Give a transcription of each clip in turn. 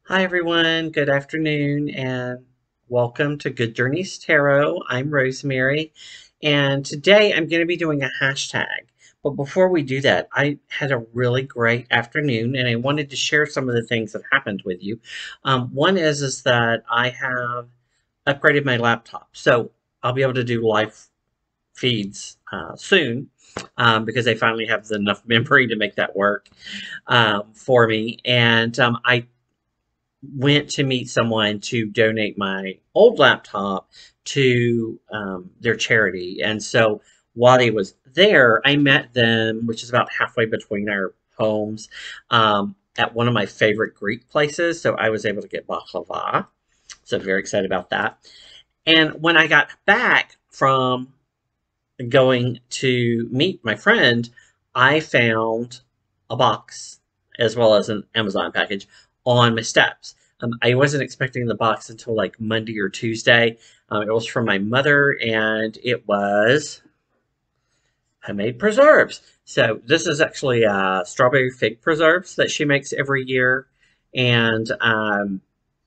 Hi, everyone. Good afternoon, and welcome to Good Journeys Tarot. I'm Rosemary, and today I'm going to be doing a hashtag. But before we do that, I had a really great afternoon, and I wanted to share some of the things that happened with you. One is that I have upgraded my laptop, so I'll be able to do live feeds soon because I finally have enough memory to make that work for me. And I went to meet someone to donate my old laptop to their charity. And so while he was there, I met them, which is about halfway between our homes, at one of my favorite Greek places. So I was able to get baklava. So very excited about that. And when I got back from going to meet my friend, I found a box as well as an Amazon package on my steps. I wasn't expecting the box until like Monday or Tuesday. It was from my mother, and it was homemade preserves. So this is actually strawberry fig preserves that she makes every year, and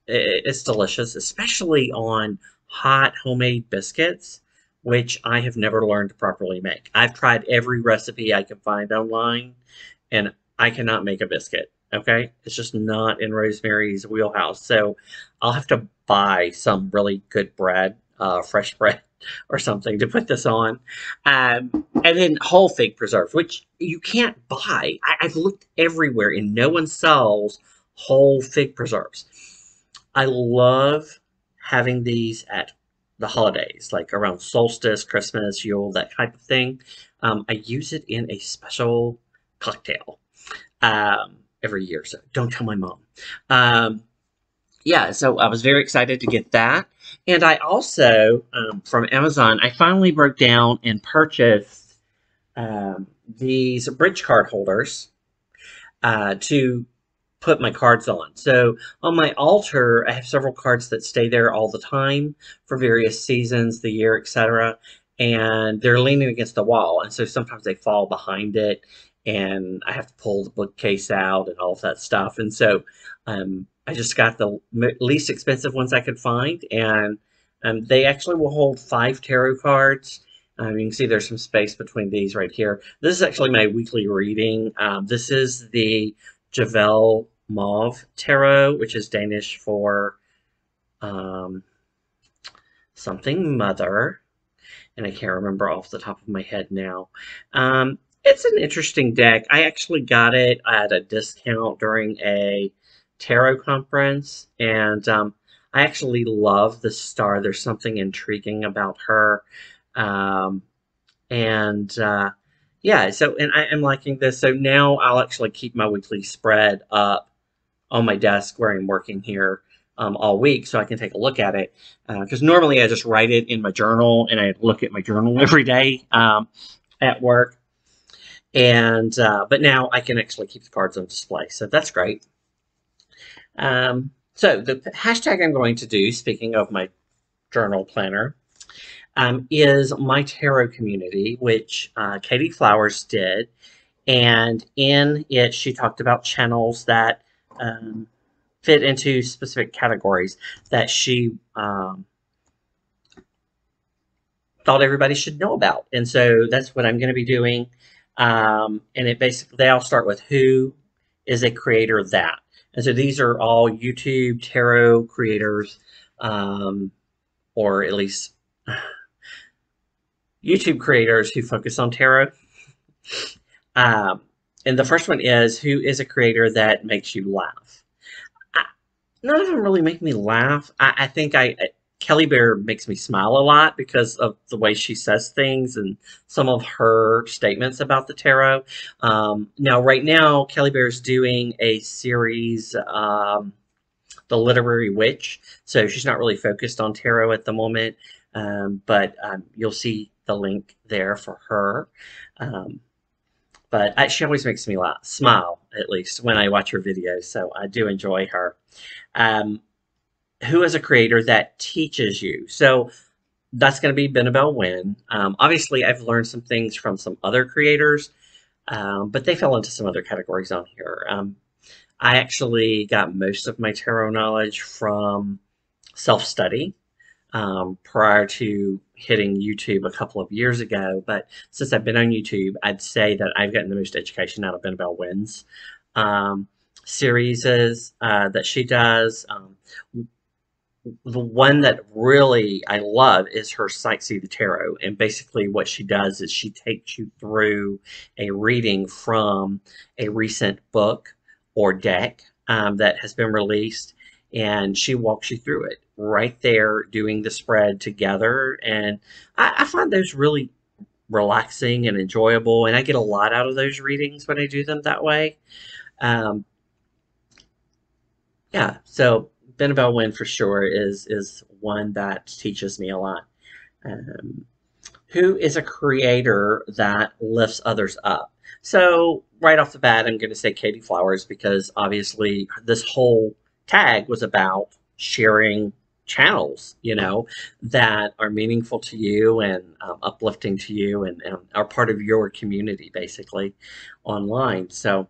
it's delicious, especially on hot homemade biscuits, which I have never learned to properly make. I've tried every recipe I can find online, and I cannot make a biscuit. Okay, it's just not in Rosemary's wheelhouse. So I'll have to buy some really good bread, fresh bread or something to put this on. And then whole fig preserves, which you can't buy. I've looked everywhere and no one sells whole fig preserves. I love having these at the holidays, like around solstice, Christmas, Yule, that type of thing. I use it in a special cocktail every year, so don't tell my mom. Um, yeah, so I was very excited to get that. And I also, from Amazon, I finally broke down and purchased these bridge card holders to put my cards on. So on my altar, I have several cards that stay there all the time for various seasons, the year, etc. And they're leaning against the wall. And so sometimes they fall behind it and I have to pull the bookcase out and all of that stuff. And so I just got the least expensive ones I could find. And they actually will hold 5 tarot cards. You can see there's some space between these right here. This is actually my weekly reading. This is the Juvel Mor Tarot, which is Danish for um, something mother, and I can't remember off the top of my head now. It's an interesting deck. I actually got it at a discount during a tarot conference, and I actually love the star. There's something intriguing about her. Um, and yeah, so and I'm liking this. So now I'll actually keep my weekly spread up on my desk where I'm working here all week so I can take a look at it. Because normally I just write it in my journal and I look at my journal every day at work. And but now I can actually keep the cards on display, so that's great. So the hashtag I'm going to do, speaking of my journal planner, is my tarot community, which Katey Flowers did. And in it, she talked about channels that fit into specific categories that she thought everybody should know about. And so that's what I'm going to be doing. And it basically, they all start with who is a creator that. And so these are all YouTube tarot creators, or at least YouTube creators who focus on tarot. Um, and the first one is who is a creator that makes you laugh. None of them really make me laugh. I think Kelly Bear makes me smile a lot because of the way she says things and some of her statements about the tarot. Now, right now, Kelly Bear is doing a series, The Literary Witch, so she's not really focused on tarot at the moment, but you'll see the link there for her. But she always makes me laugh, smile at least when I watch her videos, so I do enjoy her. Um, who is a creator that teaches you? So that's going to be Benebell Wen. Obviously, I've learned some things from some other creators, but they fell into some other categories on here. I actually got most of my tarot knowledge from self-study prior to hitting YouTube a couple of years ago. But since I've been on YouTube, I'd say that I've gotten the most education out of Benebell Wen's um, series that she does. The one that really I love is her Sightsee the Tarot. And basically, what she does is she takes you through a reading from a recent book or deck that has been released. And she walks you through it right there, doing the spread together. And I find those really relaxing and enjoyable. And I get a lot out of those readings when I do them that way. Um, yeah, so Benebell Wen for sure is one that teaches me a lot. Um, who is a creator that lifts others up? So right off the bat, I'm going to say Katey Flowers because obviously this whole tag was about sharing channels, that are meaningful to you and uplifting to you and are part of your community basically online. So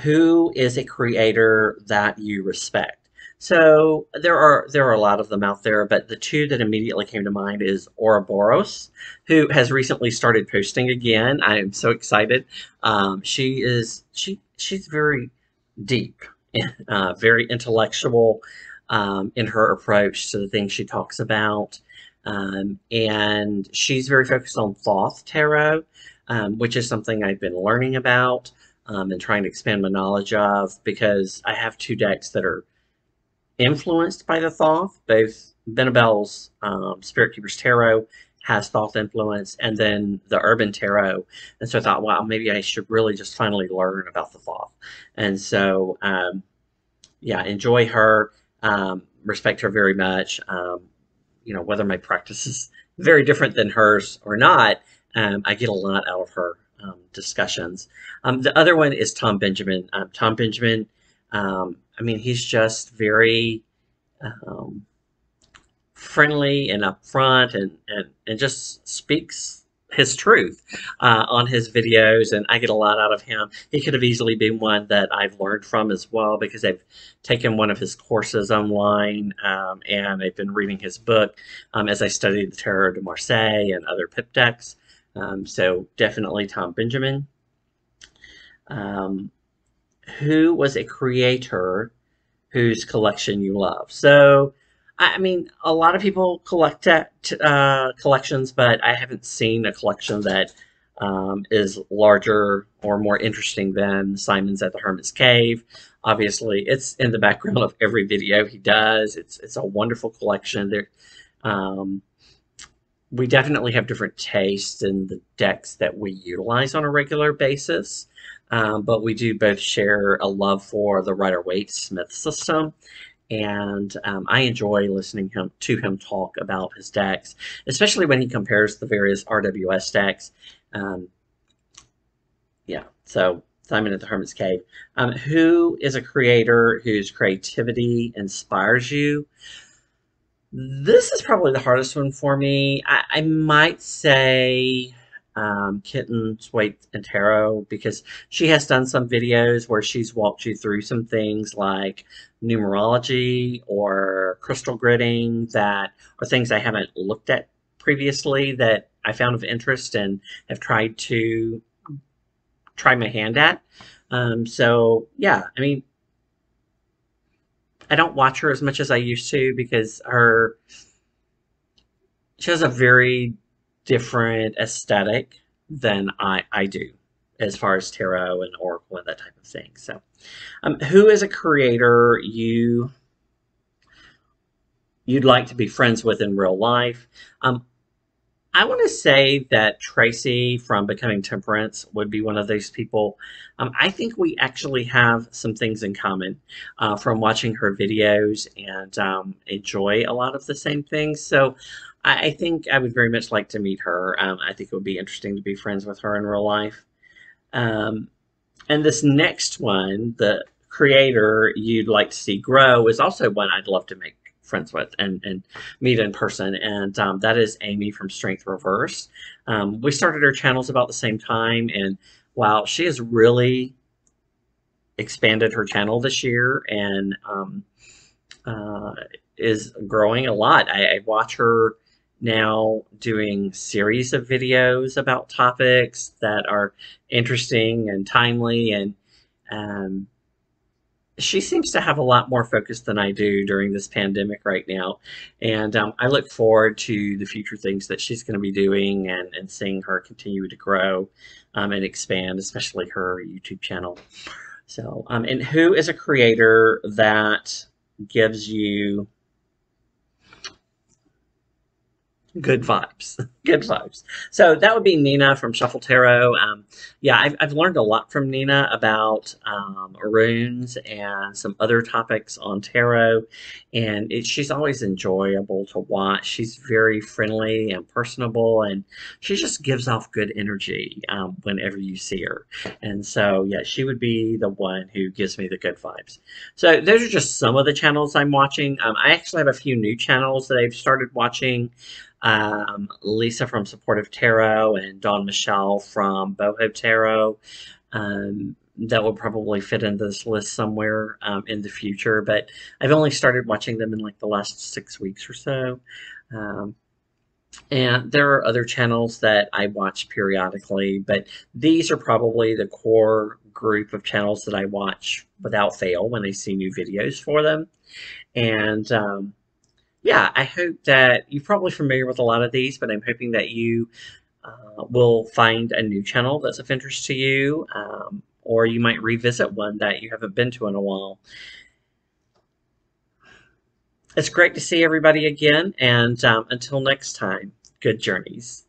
who is a creator that you respect? So there are a lot of them out there, but the two that immediately came to mind is Ouroboros, who has recently started posting again. I am so excited. She's very deep, very intellectual in her approach to the things she talks about, and she's very focused on Thoth tarot, which is something I've been learning about and trying to expand my knowledge of because I have two decks that are influenced by the Thoth. Both Benebell's Spirit Keeper's Tarot has Thoth influence, and then the Urban Tarot. And so I thought, wow, maybe I should really just finally learn about the Thoth. And so, yeah, enjoy her, respect her very much. Whether my practice is very different than hers or not, I get a lot out of her discussions. The other one is Tom Benjamin. Tom Benjamin, he's just very friendly and upfront and just speaks his truth on his videos, and I get a lot out of him. He could have easily been one that I've learned from as well because I've taken one of his courses online, and I've been reading his book as I studied the Tarot de Marseille and other pip decks. So definitely Tom Benjamin. Who was a creator whose collection you love? So, a lot of people collect collections, but I haven't seen a collection that is larger or more interesting than Simon's at the Hermit's Cave. Obviously, it's in the background of every video he does. It's a wonderful collection. We definitely have different tastes in the decks that we utilize on a regular basis. But we do both share a love for the Rider-Waite-Smith system, and I enjoy listening to him talk about his decks, especially when he compares the various RWS decks. Yeah, so Simon at the Hermit's Cave. Who is a creator whose creativity inspires you? This is probably the hardest one for me. I might say Kittens, Wait, and Tarot because she has done some videos where she's walked you through some things like numerology or crystal gridding that are things I haven't looked at previously that I found of interest and have tried to try my hand at. So yeah, I don't watch her as much as I used to because she has a very different aesthetic than I do as far as tarot and oracle and that type of thing. So, who is a creator you'd like to be friends with in real life? I want to say that Tracy from Becoming Temperance would be one of those people. I think we actually have some things in common from watching her videos and enjoy a lot of the same things. So I think I would very much like to meet her. I think it would be interesting to be friends with her in real life. Um, and this next one, the creator you'd like to see grow, is also one I'd love to make friends with and meet in person. And that is Amy from Strength Reverse. We started our channels about the same time. And wow, she is really expanded her channel this year and uh, is growing a lot. I watch her now doing series of videos about topics that are interesting and timely, and um, she seems to have a lot more focus than I do during this pandemic right now. And I look forward to the future things that she's going to be doing, and seeing her continue to grow and expand, especially her YouTube channel. So, and who is a creator that gives you good vibes? Good vibes. So that would be Nina from Shuffle Tarot. Yeah, I've learned a lot from Nina about runes and some other topics on tarot, and she's always enjoyable to watch. She's very friendly and personable, and she just gives off good energy whenever you see her. And so, yeah, she would be the one who gives me the good vibes. So those are just some of the channels I'm watching. I actually have a few new channels that I've started watching. Lisa from Supportive Tarot and Dawn Michelle from Boho Tarot. That will probably fit into this list somewhere in the future, but I've only started watching them in like the last 6 weeks or so. Um, and there are other channels that I watch periodically, but these are probably the core group of channels that I watch without fail when I see new videos for them. And yeah, I hope that you're probably familiar with a lot of these, but I'm hoping that you will find a new channel that's of interest to you, or you might revisit one that you haven't been to in a while. It's great to see everybody again, and until next time, good journeys.